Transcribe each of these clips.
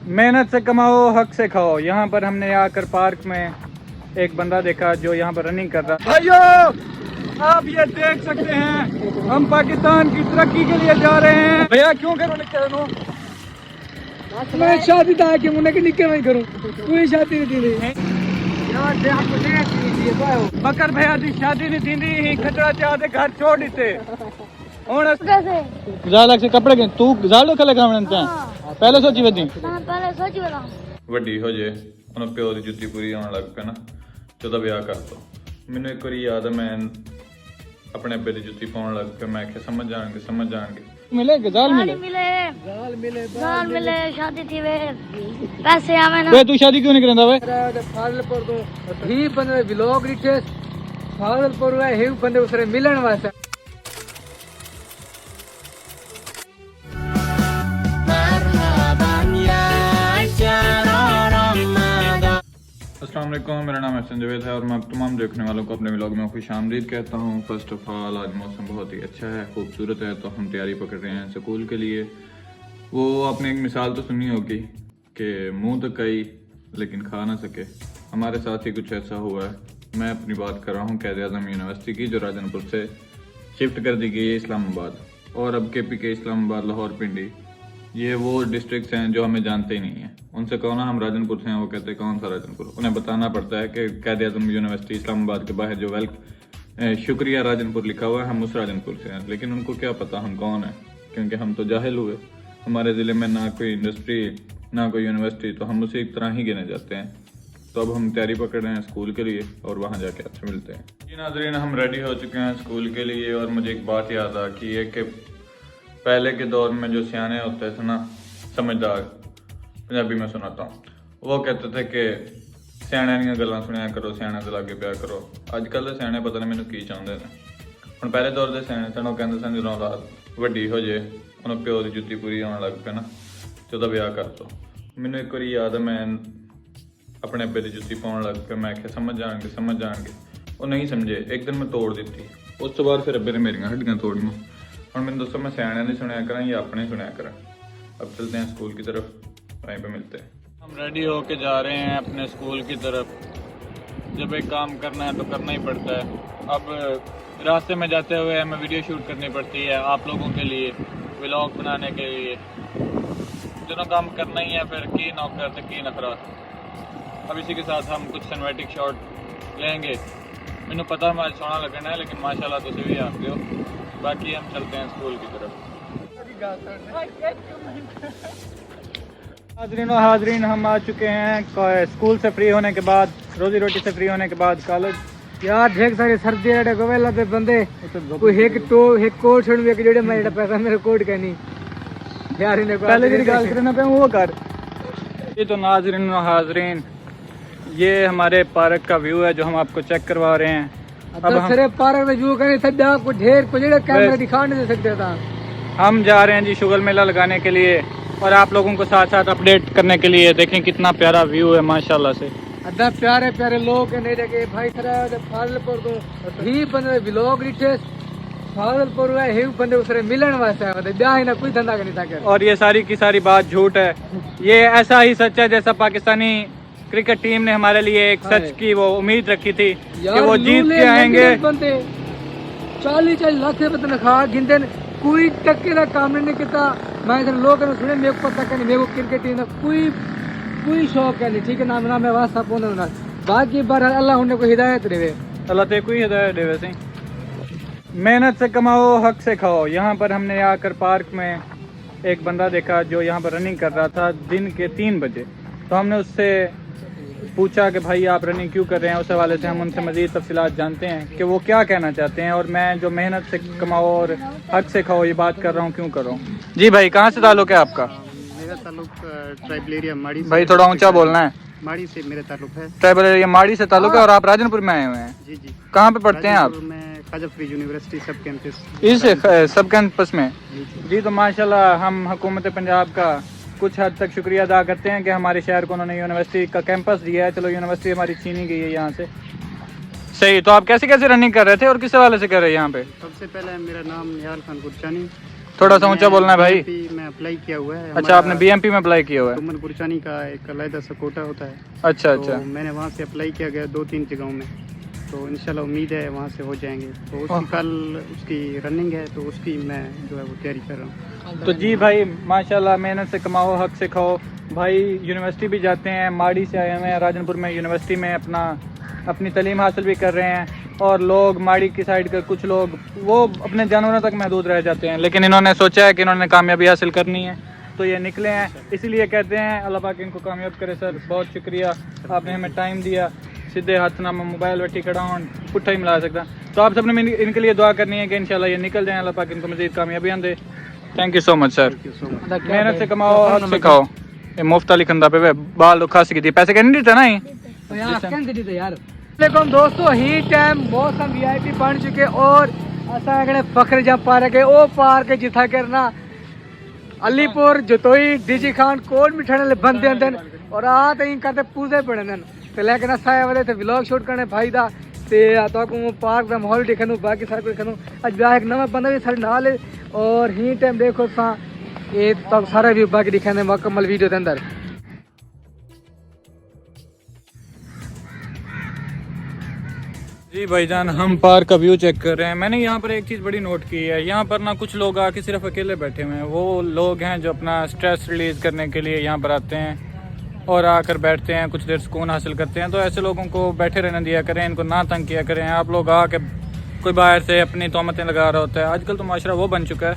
मेहनत से कमाओ, हक से खाओ। यहाँ पर हमने आकर पार्क में एक बंदा देखा जो यहाँ पर रनिंग कर रहा। भाइयों आप ये देख सकते हैं हम पाकिस्तान की तरक्की के लिए जा रहे हैं। भैया क्यों करो निकलो? मैं शादी था कि मुन्ने की निकल नहीं करूं, कोई शादी नहीं थी। बकर भैया की शादी नहीं थी, खतरा चाहते घर छोड़ दिते। जालक से कपड़े के तू जालो कले कामण ते पहले सोची वदी ਵੱਡੀ ਹੋ ਜੇ ਉਹਨੂੰ ਪਿਓ ਦੀ ਜੁੱਤੀ ਪੂਰੀ ਆਉਣ ਲੱਗ ਪਿਆ ਨਾ ਜਦੋਂ ਵਿਆਹ ਕਰ ਤਾ। ਮੈਨੂੰ ਇੱਕ ਵਾਰੀ ਯਾਦ ਹੈ ਮੈਂ ਆਪਣੇ ਅੱਬੇ ਦੀ ਜੁੱਤੀ ਪਾਉਣ ਲੱਗ ਪਿਆ। ਮੈਂ ਕਿਹਾ ਸਮਝ ਜਾਣਗੇ मिले जाल मिले जाल मिले शादी थी वे पैसे आवे ना। बे तू शादी क्यों नहीं करंदा वे? फाजलपुर तो ही बंदे व्लॉग रिटे फाजलपुर है ही बंदे उसरे मिलन वास्ते। अस्सलाम वालेकुम, मेरा नाम है जावेद है और मैं तमाम देखने वालों को अपने व्लॉग में खुश आमदीद कहता हूँ। फर्स्ट ऑफ ऑल आज मौसम बहुत ही अच्छा है, खूबसूरत है, तो हम तैयारी पकड़ रहे हैं स्कूल के लिए। वो आपने एक मिसाल तो सुनी होगी कि मुंह तो कई लेकिन खा ना सके। हमारे साथ ही कुछ ऐसा हुआ है। मैं अपनी बात कर रहा हूँ क़ायद-ए-आज़म यूनिवर्सिटी की, जो राजनपुर से शिफ्ट कर दी गई है इस्लामाबाद। और अब KPK इस्लामाबाद, लाहौर, पिंडी, ये वो डिस्ट्रिक्ट्स हैं जो हमें जानते ही नहीं हैं। उनसे कहो ना हम राजनपुर से हैं, वो कहते हैं कौन सा राजनपुर। उन्हें बताना पड़ता है कि क़ायद-ए-आज़म यूनिवर्सिटी इस्लामाबाद के बाहर जो शुक्रिया राजनपुर लिखा हुआ है, हम उस राजनपुर से हैं। लेकिन उनको क्या पता हम कौन हैं, क्योंकि हम तो जाहिल हुए। हमारे ज़िले में ना कोई इंडस्ट्री ना कोई यूनिवर्सिटी, तो हम उसे एक तरह ही गिने जाते हैं। तो अब हम तैयारी पकड़ रहे हैं स्कूल के लिए और वहाँ जाके आपसे मिलते हैं। जी नाज़रीन, हम रेडी हो चुके हैं स्कूल के लिए। और मुझे एक बात याद आ कि ये कि पहले के दौर में जो सियाने होते थे ना, समझदार, पंजाबी में सुनाता हूँ, वो कहते थे कि सियाणियां ਦੀਆਂ ਗੱਲਾਂ ਸੁਣਿਆ ਕਰੋ, ਸਿਆਣਿਆਂ ਦੇ ਲਾਗੇ ਪਿਆ ਕਰੋ। ਅੱਜ ਕੱਲ੍ਹ ਦੇ ਸਿਆਣੇ ਪਤਾ ਨਹੀਂ ਮੈਨੂੰ ਕੀ ਚਾਹੁੰਦੇ ਨੇ। ਹੁਣ ਪਹਿਲੇ ਦੌਰ ਦੇ ਸਿਆਣੇ ਸਨ, ਉਹ ਕਹਿੰਦੇ ਸਨ ਜਦੋਂ ਔਲਾਦ ਵੱਡੀ ਹੋ ਜੇ ਉਹਨੂੰ ਪਿਓ ਦੀ ਜੁੱਤੀ ਪੂਰੀ ਆਉਣ ਲੱਗ ਪਏ ਨਾ ਤੇ ਉਹਦਾ ਵਿਆਹ ਕਰ ਦੋ। ਮੈਨੂੰ ਇੱਕ ਵਾਰੀ ਯਾਦ ਹੈ ਮੈਂ ਆਪਣੇ ਅੱਬੇ ਦੀ ਜੁੱਤੀ ਪਾਉਣ ਲੱਗ ਪਿਆ। ਮੈਂ ਕਿਹਾ ਸਮਝ ਜਾਣਗੇ। ਉਹ ਨਹੀਂ ਸਮਝੇ। ਇੱਕ ਦਿਨ ਮੈਂ ਤੋੜ ਦਿੱਤੀ। ਉਸ ਤੋਂ ਬਾਅਦ ਫਿਰ ਅੱਬੇ ਨੇ ਮੇਰੀਆਂ ਹੱਡੀਆਂ ਤੋੜੀਆਂ। और मैंने दोस्तों मैं सियाणियां नहीं सुनाया करा या अपने सुनाया करा। अब चलते हैं स्कूल की तरफ, वहीं पे मिलते हैं। हम रेडी होके जा रहे हैं अपने स्कूल की तरफ। जब एक काम करना है तो करना ही पड़ता है। अब रास्ते में जाते हुए हमें वीडियो शूट करनी पड़ती है आप लोगों के लिए, व्लॉग बनाने के लिए। दोनों काम करना ही है, फिर की नौकर तो की नखरा। अब इसी के साथ हम कुछ सिनेमैटिक शॉट लेंगे। मैंने पता मैं सोना लगना है, लेकिन माशाल्लाह तुम भी आते हो। बाकी हम चलते हैं स्कूल की तरफ। हाजरीन हम आ चुके हैं स्कूल से फ्री होने के बाद, रोजी रोटी से फ्री होने के बाद कॉलेज। यार ढेर सारे सर्दी रेडे गोवेला पे बंदे कोई एक कोट छोड़ के जेड़े मैं पैसा मेरे कोट का नहीं यार इन्हें पहले तेरी गाल करना पे वो कर। ये तो नाजरीन और हाजरीन, ये हमारे पार्क का व्यू है जो हम आपको चेक करवा रहे हैं। अब हम पार्क में व्यू करें सदा को ढेर को जेड़े कैमरा दिखा नहीं दे सकते था। हम जा रहे हैं जी शुगर मेला लगाने के लिए और आप लोगों को साथ साथ अपडेट करने के लिए। देखें कितना प्यारा व्यू है माशाल्लाह से। अद्दा प्यारे प्यारे लोग नहीं देखे भाई सरा फाजलपुर तो ही बंदे व्लॉग रिटे फाजलपुर है ही बंदे उसरे मिलन वास्ते है, ब्याह ना कोई धंधा नहीं था। और ये सारी की सारी बात झूठ है। ये ऐसा ही सच है जैसा पाकिस्तानी क्रिकेट टीम ने हमारे लिए एक सच की वो उम्मीद रखी थी कि वो जीत के आएंगे। 40 लाख तनखा गिनते कोई टक्के का काम नहीं किया। मैं लोग सुने मेरे को पता नहीं, मेरे को क्रिकेट टीम कोई शौक है नहीं, ठीक है ना, ना मैं वास्ता पहुंचा। बाकी बार अल्लाह उन्हें को हिदायत देवे, अल्लाह ते कोई हिदायत देवे सही। मेहनत से कमाओ, हक से खाओ। यहाँ पर हमने आकर पार्क में एक बंदा देखा जो यहाँ पर रनिंग कर रहा था दिन के 3 बजे। तो हमने उससे पूछा कि भाई आप रनिंग क्यों कर रहे हैं। उस हवाले से हम उनसे मज़ीद तफसीलात जानते हैं कि वो क्या कहना चाहते हैं। और मैं जो मेहनत से कमाओ और हक से खाओ ये बात कर रहा हूँ, क्यों कर रहा हूँ। जी भाई कहाँ से ताल्लुक़ है आपका? मेरा ताल्लुक ट्राइबल एरिया माड़ी से। भाई थोड़ा ऊंचा बोलना है। माड़ी से मेरा ताल्लुक है। ट्राइबल एरिया माड़ी से ताल्लुक़ है और आप राजनपुर में आए हुए हैं। जी जी। कहाँ पे पढ़ते हैं आप? मैं ख्वाजा फरीद यूनिवर्सिटी सब कैंपस। इस सब कैंपस में? जी। तो माशाल्लाह हम हुकूमत पंजाब का कुछ हद तक शुक्रिया अदा करते हैं कि हमारे शहर को उन्होंने यूनिवर्सिटी का कैंपस दिया है। चलो यूनिवर्सिटी हमारी छीनी गई है यहाँ से। सही। तो आप कैसे कैसे रनिंग कर रहे थे और किस हवाले से कर रहे हैं यहाँ पे? सबसे पहले मेरा नाम निहाल खान गुरचानी थोड़ा सा ऊंचा बोलना है भाई। BMP में अप्लाई किया हुआ है। अच्छा, आपने BMP में अप्लाई किया हुआ है। तुमन गुरचानी का एक अलग सा कोटा होता है। अच्छा तो अच्छा। मैंने वहाँ से अप्लाई किया गया 2-3 जगहों में, तो इंशाल्लाह उम्मीद है वहाँ से हो जाएंगे। तो उसकी कल उसकी रनिंग है, तो उसकी मैं जो है वो तैयारी कर रहा हूँ। तो जी भाई माशाल्लाह, मेहनत से कमाओ, हक से खाओ। भाई यूनिवर्सिटी भी जाते हैं, माड़ी से आए हुए हैं, राजनपुर में यूनिवर्सिटी में अपनी तालीम हासिल भी कर रहे हैं। और लोग माड़ी की साइड के कुछ लोग वो अपने जानवरों तक महदूद रह जाते हैं, लेकिन इन्होंने सोचा है कि इन्होंने कामयाबी हासिल करनी है, तो ये निकले हैं। इसीलिए कहते हैं अल्लाह पाक इनको कामयाब करे। सर बहुत शुक्रिया, आपने हमें टाइम दिया। सीधे हाथ ना मैं मोबाइल वटी खड़ा हूँ, पुट्ठा ही मिला सकता। तो आप सबने इनके लिए दुआ करनी है कि इंशाल्लाह ये निकल जाएं, अल्लाह पाक इनको मज़ीद कामयाबियाँ दे। Thank you so much sir. मेहनत से कमाओ, हक से खाओ। ये मुफ्त अली खंदा पे बाल खासी की थी, पैसे कहने देता ना ही यार। दोस्तों ही टाइम मौसम VIP बन चुके और असां फखर जंप पार्क है, वो पार्क जिथा करना अलीपुर जतोई डीजी खान कोट मिठाने बंदे अंदर और आ तो करते पूजे पड़े तो लेकिन असा वाले थे व्लॉग शूट करने भाई दा ते तो पार्क का माहौल दिखानू, बाकी सारा कुछ दिखानू। अज ब्याह एक नवा बंदा भी सारे नाल है और ही टाइम देखो सा ये तब सारा व्यू बाकी दिखाने मुकम्मल वीडियो के अंदर। जी भाईजान, हम पार्क का व्यू चेक कर रहे हैं। मैंने यहाँ पर एक चीज़ बड़ी नोट की है, यहाँ पर ना कुछ लोग आके सिर्फ अकेले बैठे हुए हैं। वो लोग हैं जो अपना स्ट्रेस रिलीज़ करने के लिए यहाँ पर आते हैं और आकर बैठते हैं, कुछ देर सुकून हासिल करते हैं। तो ऐसे लोगों को बैठे रहने दिया करें, इनको ना तंग किया करें। आप लोग आके कोई बाहर से अपनी तोहमतें लगा रहा होता है। आजकल तो माशरा वो बन चुका है,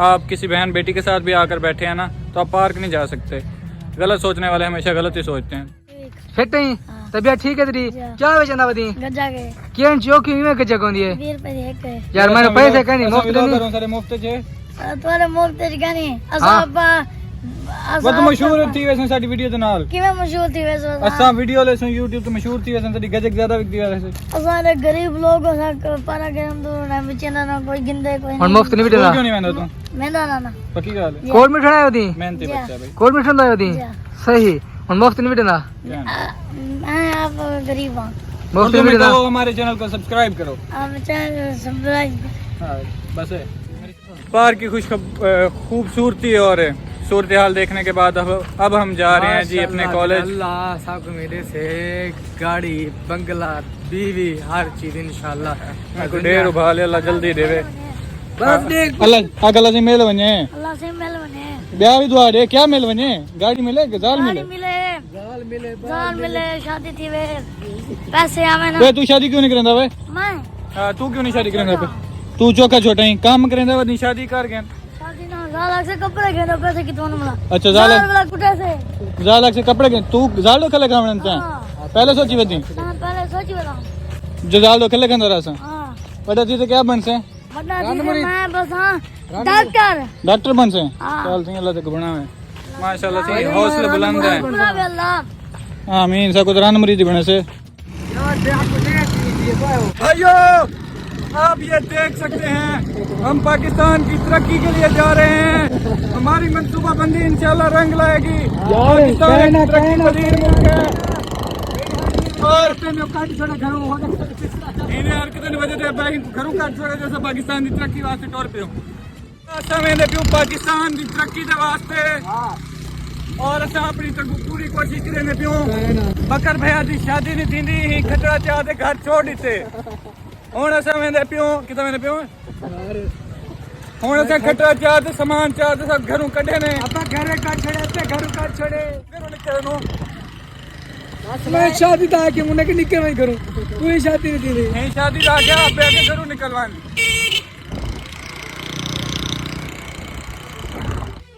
आप किसी बहन बेटी के साथ भी आकर बैठे हैं ना तो आप पार्क नहीं जा सकते। गलत सोचने वाले हमेशा गलत ही सोचते हैं। फिट ही तबियत ठीक है तेरी? क्या बेचना बदी गजा के केन चौकी में के जगह दिए 20 रुपए एक है यार, मैंने पैसे कहनी मुफ्त नहीं करो सारे मुफ्त छे। तोरे मुफ्त जगानी असा वो तो मशहूर थी वैसे साडी वीडियो दे नाल किवे मशहूर थी वैसे असा वीडियो ले सो YouTube तो मशहूर थी वैसे साडी गजक ज्यादा विकदी वैसे। असा गरीब लोग असा पारा गरम तो ना बेचना ना कोई गिंदे कोई और मुफ्त नहीं बेटा क्यों नहीं वेंदा तू? मेंदा ना पक्की गल है, कोड में ठड़ा होती मेहनती बच्चा भाई, कोड में ठंडा होती सही। और मुफ्त नहीं बेटा मैं आप गरीब हूं, मुफ्त तो नहीं बेटा। हमारे चैनल को सब्सक्राइब करो। आप चैनल सब्सक्राइब हाँ बस है। पार्क की खूबसूरती और सूरत हाल देखने के बाद अब हम जा रहे हैं जी अपने कॉलेज। अल्लाह साहब मेरे से गाड़ी बंगला बीवी हर चीज इंशाल्लाह मैं को ढेर उभाले अल्लाह जल्दी देवे। बस देख अल्लाह अगला से मेल वने अल्लाह से मिल बने ब्याह भी दुआ दे। क्या मेल वने? गाड़ी मिले कि जाल मिले? जाल मिले शादी थी वे पैसे आवे ना। वे तू शादी क्यों नहीं करंदा वे? मैं तू क्यों नहीं शादी करंदा पे? तू चौका छोटा ही काम करंदा वे, नहीं शादी कर गया। शादी ना जाल से कपड़े के दो पैसे कितने मिला? अच्छा जाल वाला कुटे से जाल से कपड़े के तू जाल दो खले कामन ता पहले सोची बदी ना पहले सोची बता जो जाल दो खले कंदा रसा हां बड़ा जी तो क्या बन से? बड़ा जी मैं बस हां डॉक्टर बन से हाँ। चल सिंह अल्लाह तक बनावे माशाल्लाह से हौसला बुलंद है। बुला बे अल्लाह आमीन। सकुदरान मरीदी बने से भाइयों आप ये देख सकते हैं हम पाकिस्तान की तरक्की के लिए जा रहे हैं। हमारी मंसूबाबंदी इंशाल्लाह रंग लाएगी। पाकिस्तान एक तरक्की पजीर मुल्क है और इन्हें हरकतें की वजह से घरों काट छोड़े जैसे पाकिस्तान की तरक्की वास्ते तौर पे पाकिस्तान की तरक्की के वास्ते और असां अपनी पूरी कोशिश करेंगे पियो। बकर भैया की शादी नहीं थी ही खतरा चाहते घर छोड़ दिते हूँ असां वेंदे पियो कितना वेंदे पियो हूँ असां खतरा चाहते सामान चाहते सब घरों कढे ने घरे का छड़े घरों का छड़े घरों निकलनो मैं शादी था कि मुन्ने के निकल मैं करूं कोई शादी नहीं थी नहीं शादी ला गया आप आगे घरों निकलवान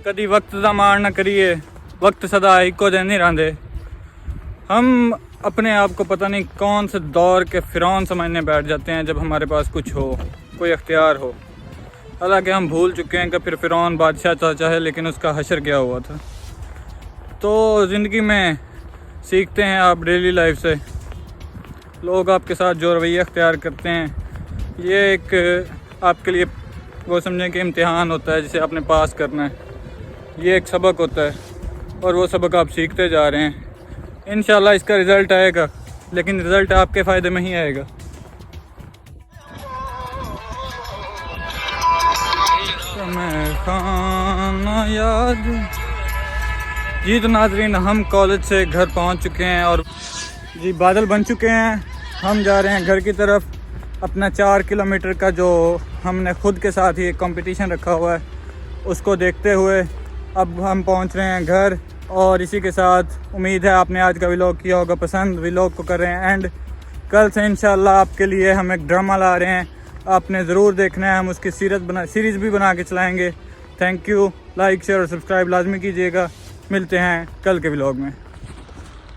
कदी वक्त का मार न करिए। वक्त सदा इको दिन नहीं रहते। हम अपने आप को पता नहीं कौन से दौर के फिरौन समझने बैठ जाते हैं जब हमारे पास कुछ हो, कोई अख्तियार हो। हालांकि हम भूल चुके हैं कि फिर फिरौन बादशाह चाहे लेकिन उसका हशर क्या हुआ था। तो ज़िंदगी में सीखते हैं आप डेली लाइफ से। लोग आपके साथ जो रवैया अख्तियार करते हैं ये एक आपके लिए वो समझें कि इम्तिहान होता है जिसे आपने पास करना है। ये एक सबक होता है और वो सबक आप सीखते जा रहे हैं। इंशाल्लाह इसका रिज़ल्ट आएगा लेकिन रिज़ल्ट आपके फ़ायदे में ही आएगा। तो मैं खाना याद। जी तो नाजरीन, हम कॉलेज से घर पहुंच चुके हैं और जी बादल बन चुके हैं। हम जा रहे हैं घर की तरफ। अपना 4 किलोमीटर का जो हमने खुद के साथ ही एक कंपटीशन रखा हुआ है उसको देखते हुए अब हम पहुंच रहे हैं घर। और इसी के साथ उम्मीद है आपने आज का व्लॉग किया होगा पसंद। व्लॉग को कर रहे हैं एंड। कल से इंशाल्लाह आपके लिए हम एक ड्रामा ला रहे हैं, आपने ज़रूर देखना है। हम उसकी सीरीज़ भी बना के चलाएँगे। Thank you. लाइक शेयर और सब्सक्राइब लाजमी कीजिएगा। मिलते हैं कल के व्लॉग में।